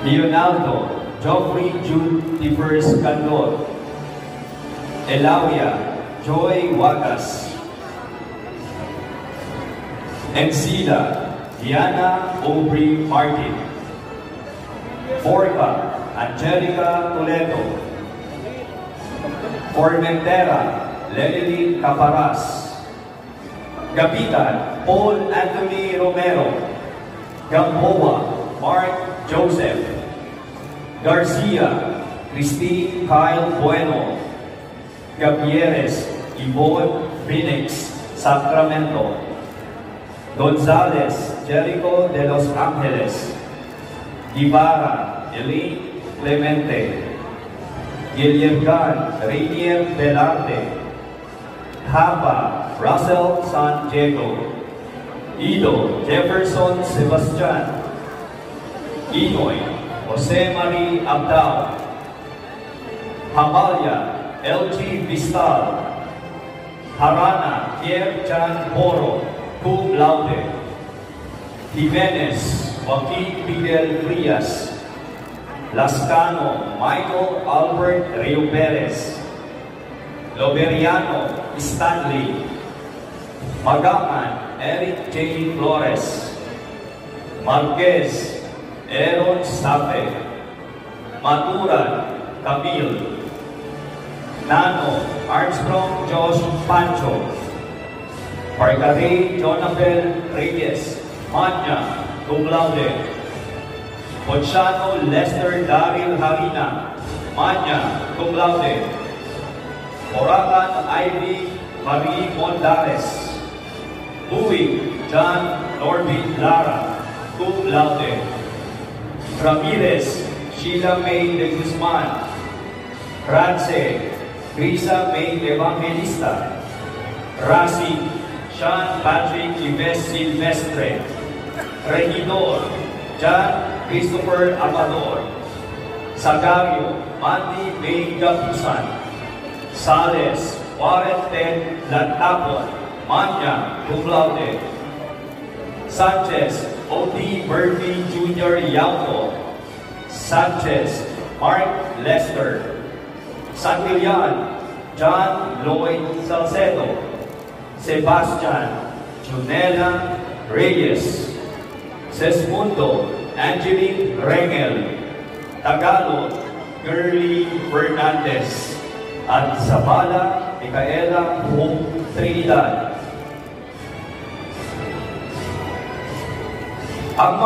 Leonardo Geoffrey Jude Tifers Candor, Elawia Joy Wagas, Encida Diana Aubrey Martin, Forca Angelica Toledo, Formentera Lenny Caparas, Gapitan Paul Anthony Romero, Gamboa Mark Joseph, Garcia Christine Kyle Bueno, Gabieres Yvonne Phoenix Sacramento, Gonzales Jericho de Los Angeles, Ibarra Elaine Clemente, Guillergan Rainier Belarte, Hapa Russell San Diego, Ido Jefferson Sebastian, Inoy Jose Marie Abdao, Hamalia LG Vistal, Harana Pierre Chan Boro, cum laude, Jimenez Joaquin Miguel Frias, Lascano Michael Albert Rio Perez, Loberiano Stanley, Magaman Eric J. Flores, Marquez Aaron Sape, Maturan Camille, Nano Armstrong Josh Pancho, Pargari Jonathan Reyes, Manya cum laude, Ponciano Lester Daryl Harina, Manya cum laude, Moracan Ivy Marie Mondares, Uy John Norbin Lara, cum laude, Ramirez Sheila May de Guzman, Rance Grisa May Evangelista, Rasi Sean Patrick Ives Silvestre, Regidor John Christopher Amador, Sagario Mandy May Gapusan, Sales Warren Ted Lantapon, Manya cum laude, Sanchez O.D. Murphy Jr. Yauco, Sanchez Mark Lester, Santillan John Lloyd Salcedo, Sebastian Junela Reyes, Sesmundo Angeline Rengel, Tagalog Girly Fernandez, at Zabala Micaela Hope Trinidad. Ang